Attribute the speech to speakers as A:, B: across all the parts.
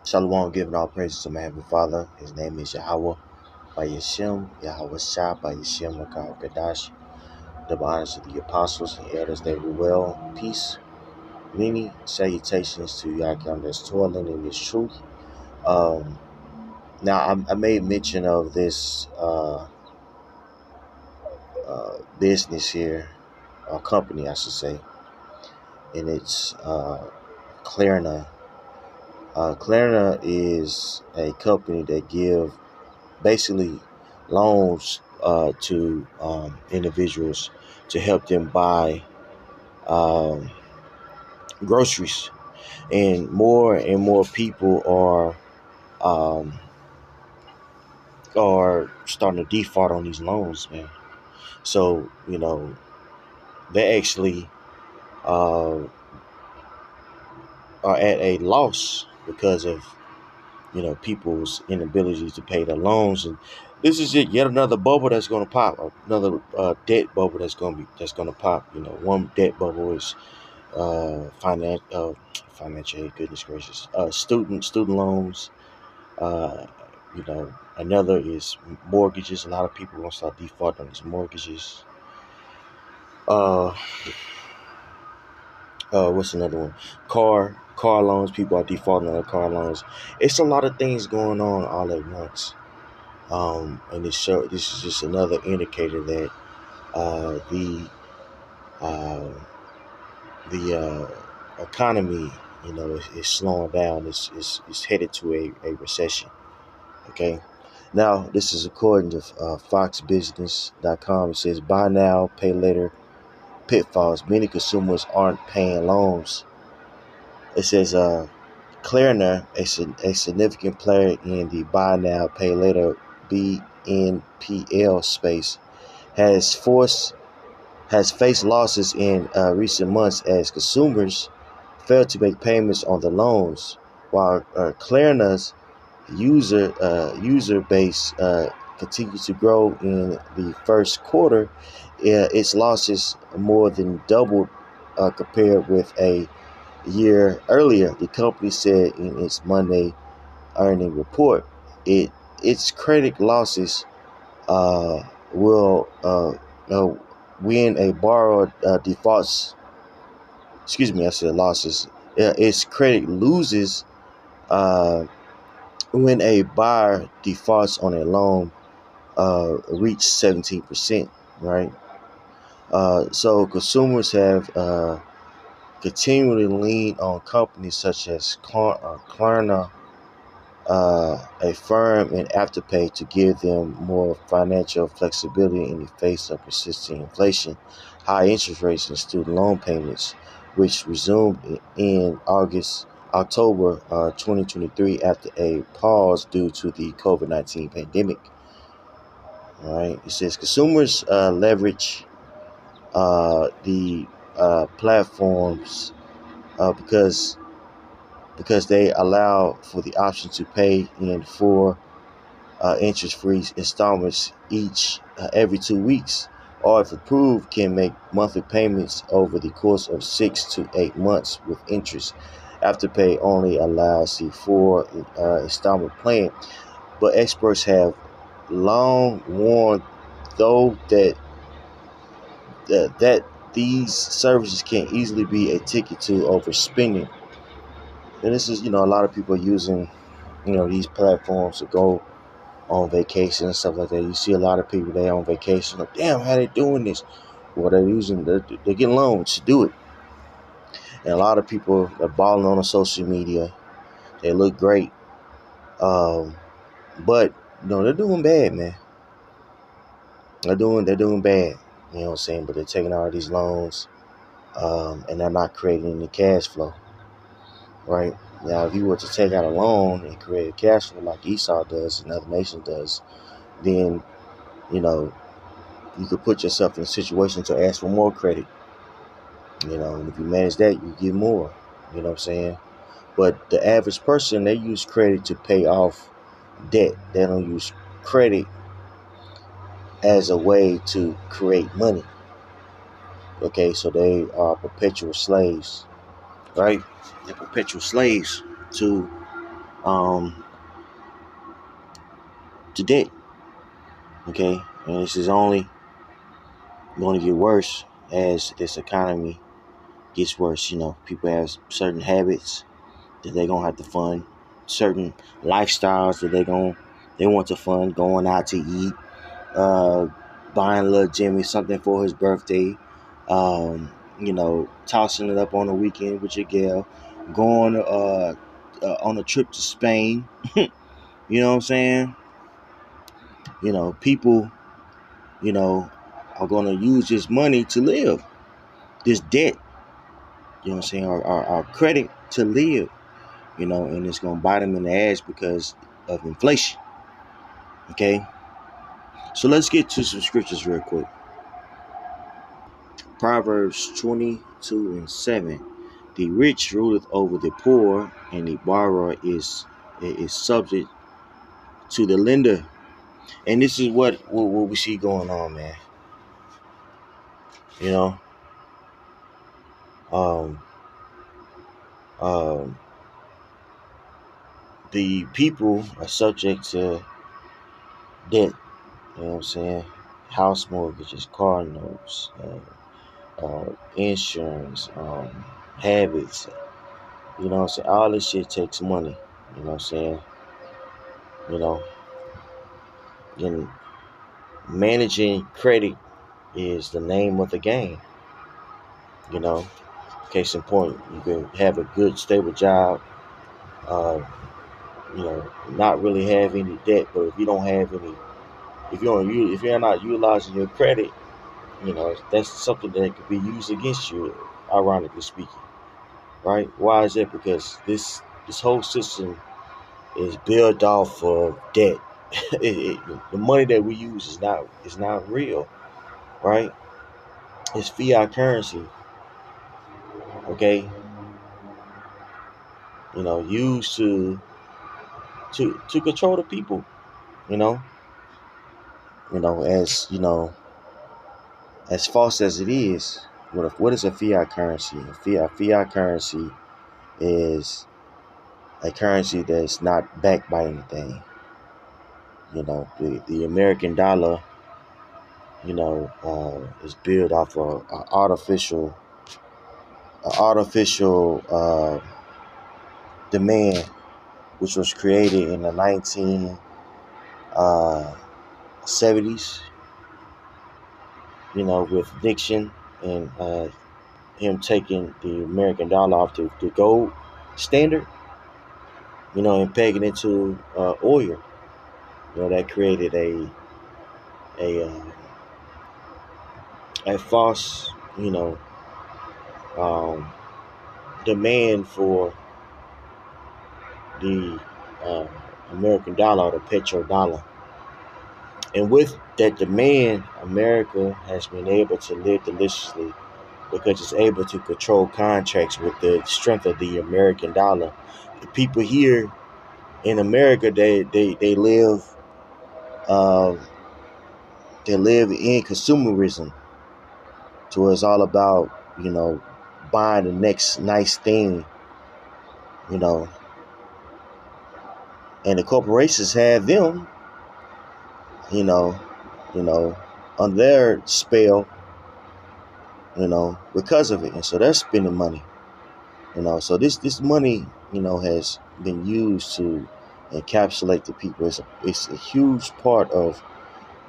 A: Shalom, giving all praises to my Heavenly Father. His name is Yahweh by Yeshem, Yahweh Shah by Yeshem, Makar Kadash. Double honors to the apostles and elders, they were well. Peace, many salutations to Yakim that's toiling in this truth. Um, now, I made mention of this business here, or company, I should say, and it's Klarna. Klarna is a company that give basically loans to individuals to help them buy um, groceries, and more people um, are starting to default on these loans, man. So they actually uh, are at a loss because of people's inability to pay their loans, and this is yet another bubble that's going to pop, another debt bubble that's going to pop. One debt bubble is financial aid, goodness gracious, student loans. uh Another is mortgages. A lot of people are going to start defaulting on these mortgages. uh what's another one? Car loans. People are defaulting on their car loans. It's a lot of things going on all at once. And this is just another indicator that the uh, economy, is slowing down. It's headed to a recession. Okay. Now, this is according to FoxBusiness.com. It says, buy now, pay later pitfalls. Many consumers aren't paying loans. It says, Klarna, a significant player in the buy now, pay later BNPL space, has faced losses in recent months as consumers failed to make payments on the loans, while Klarna's user base continues to grow. In the first quarter, its losses more than doubled compared with a year earlier. The company said in its Monday earning report, its credit losses uh, will when a borrower defaults. Excuse me, I said losses. Its credit loses when a buyer defaults on a loan reach 17%, right? So consumers have continually leaned on companies such as Klarna, a firm in Afterpay, to give them more financial flexibility in the face of persistent inflation, high interest rates, and student loan payments, which resumed in October 2023 after a pause due to the COVID-19 pandemic. All right, it says consumers leverage the platforms because they allow for the option to pay in four interest-free installments each every 2 weeks, or if approved, can make monthly payments over the course of 6 to 8 months with interest. Afterpay only allows the four installment plan, but experts have long warned, though, that these services can easily be a ticket to overspending. And this is, a lot of people are using, these platforms to go on vacation and stuff like that. You see a lot of people, they on vacation, like, damn, how they doing this? Well, they're getting loans to do it. And a lot of people are balling on social media. They look great. But they're doing bad, man. They're doing bad. You know what I'm saying? But they're taking all these loans, and they're not creating any cash flow. Right? Now, if you were to take out a loan and create a cash flow like Esau does and other nations does, then, you know, you could put yourself in a situation to ask for more credit. And if you manage that, you get more. You know what I'm saying? But the average person, they use credit to pay off debt. They don't use credit as a way to create money. Okay, so they are perpetual slaves, right? They're perpetual slaves to um, to debt. Okay, and this is only going to get worse as this economy gets worse. People have certain habits that they're gonna have to fund, certain lifestyles that they want to fund, going out to eat, uh, buying little Jimmy something for his birthday, tossing it up on the weekend with your gal, going on a trip to Spain. You know what I'm saying? People, are gonna use this money to live, this debt, what I'm saying, our credit to live, and it's gonna bite them in the ass because of inflation. Okay, so let's get to some scriptures real quick. Proverbs 22:7. The rich ruleth over the poor, and the borrower is subject to the lender. And this is what we see going on, man. You know, um, um, the people are subject to debt. You know what I'm saying? House mortgages, car notes, insurance, habits. You know what I'm saying? All this shit takes money. You know what I'm saying? You know, and managing credit is the name of the game. You know, case in point, you can have a good, stable job. Uh, not really have any debt, but if you don't have any, if you're not utilizing your credit, that's something that could be used against you. Ironically speaking, right? Why is that? Because this whole system is built off of debt. The money that we use is not real, right? It's fiat currency, okay? Used to control the people. You know, as false as it is. What is a fiat currency? A fiat currency is a currency that's not backed by anything. The American dollar, is built off of an artificial demand, which was created in the 1970s. With Nixon and him taking the American dollar off the gold standard, and pegging it to oil. That created a uh, a false, um, demand for the uh, American dollar, or the petrodollar. And with that demand, America has been able to live deliciously because it's able to control contracts with the strength of the American dollar. The people here in America, uh, they live in consumerism. So it's all about, buying the next nice thing, you know, and the corporations have them, you know, you know, on their spell, because of it. And so they're spending money, so this money, has been used to encapsulate the people. It's a huge part of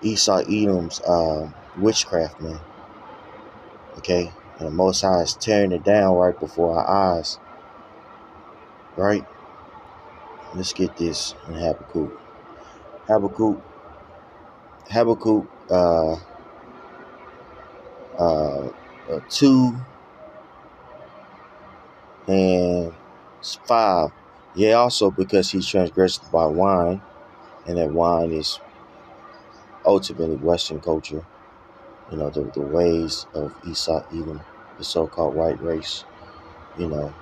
A: Esau Edom's witchcraft, man. Okay, and the Most High is tearing it down right before our eyes. Right? Let's get this in Habakkuk. Habakkuk. Habakkuk. 2:5. Yeah, also because he transgressed by wine, and that wine is ultimately Western culture. The ways of Esau Edom, the so-called white race. You know,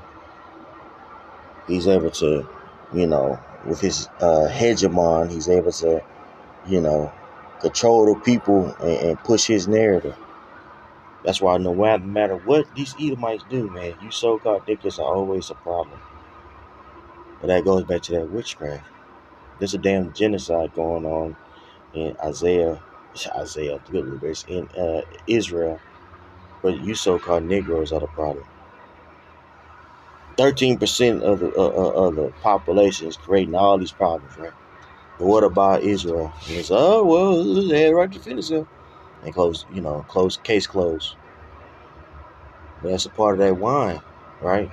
A: he's able to, with his hegemon, he's able to, you know, control the people and push his narrative. That's why no matter what these Edomites do, man, you so-called niggas are always a problem. But that goes back to that witchcraft. There's a damn genocide going on in Isaiah, in Israel, but you so-called Negroes are the problem. 13% of the population is creating all these problems, right? But what about Israel? And it's they had a right to defend itself and case closed. But that's a part of that wine, right?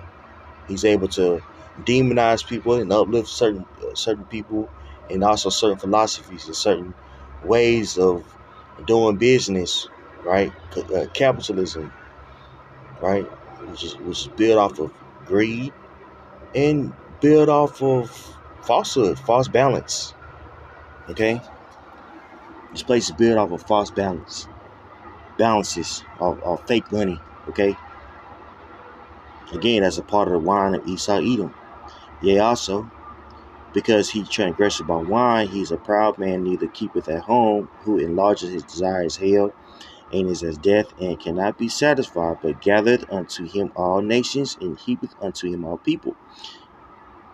A: He's able to demonize people and uplift certain people, and also certain philosophies and certain ways of doing business, right? Capitalism, right? Which is built off of greed and built off of falsehood, false balance. Okay, this place is built off of false balances of fake money. Okay, again, that's a part of the wine of Esau Edom. Yea, also, because he transgressed by wine, he is a proud man, neither keepeth at home, who enlarges his desire is hell, and is as death, and cannot be satisfied, but gathereth unto him all nations, and heapeth unto him all people.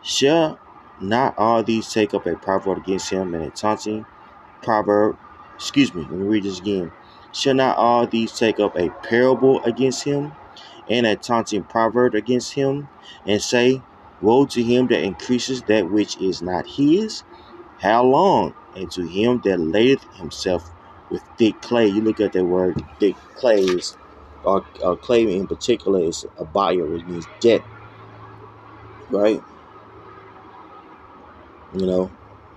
A: Shall not all these take up a proverb against him, and a taunting proverb? Excuse me, let me read this again. Shall not all these take up a parable against him, and a taunting proverb against him, and say, woe to him that increases that which is not his? How long? And to him that ladeth himself with thick clay. You look at that word, thick clay is, or clay in particular is a buyer, which means debt, right? You know,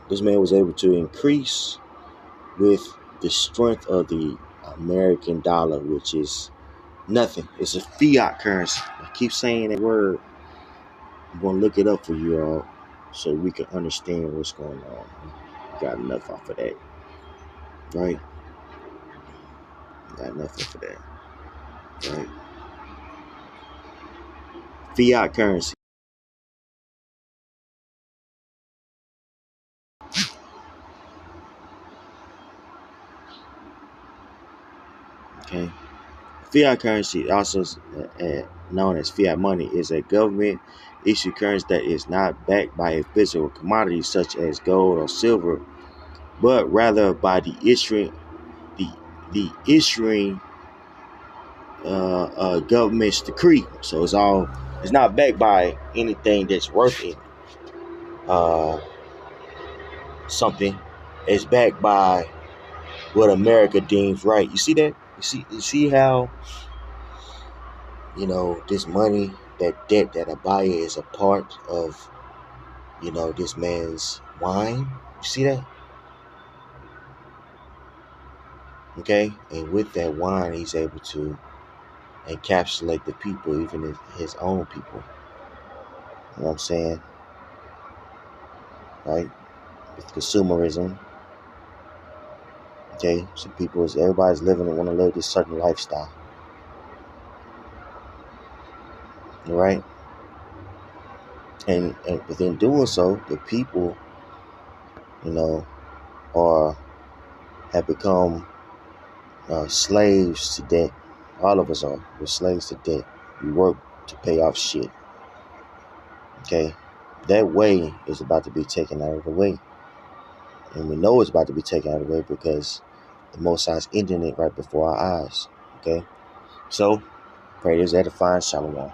A: this man was able to increase with the strength of the American dollar, which is nothing. It's a fiat currency. I keep saying that word. I'm going to look it up for you all so we can understand what's going on. Got enough off of that, right? Got enough off of that, right? Fiat currency. Okay. Fiat currency, also known as fiat money, is a government issued currency that is not backed by a physical commodity such as gold or silver, but rather by the the issuing government's decree. So it's not backed by anything that's worth it. Uh, Something. It's backed by what America deems right. You see that? You see how this money, that debt that Abaya is a part of, this man's wine. You see that? Okay? And with that wine, he's able to encapsulate the people, even his own people. You know what I'm saying? Right? With consumerism. Okay? So everybody's living and want to live this certain lifestyle. All right? And within doing so, the people, you know, are have become slaves to debt. All of us are. We're slaves to debt. We work to pay off shit. Okay? That way is about to be taken out of the way. And we know it's about to be taken out of the way because the Most High is ending it right before our eyes. Okay? So, pray this edifying. Shalom.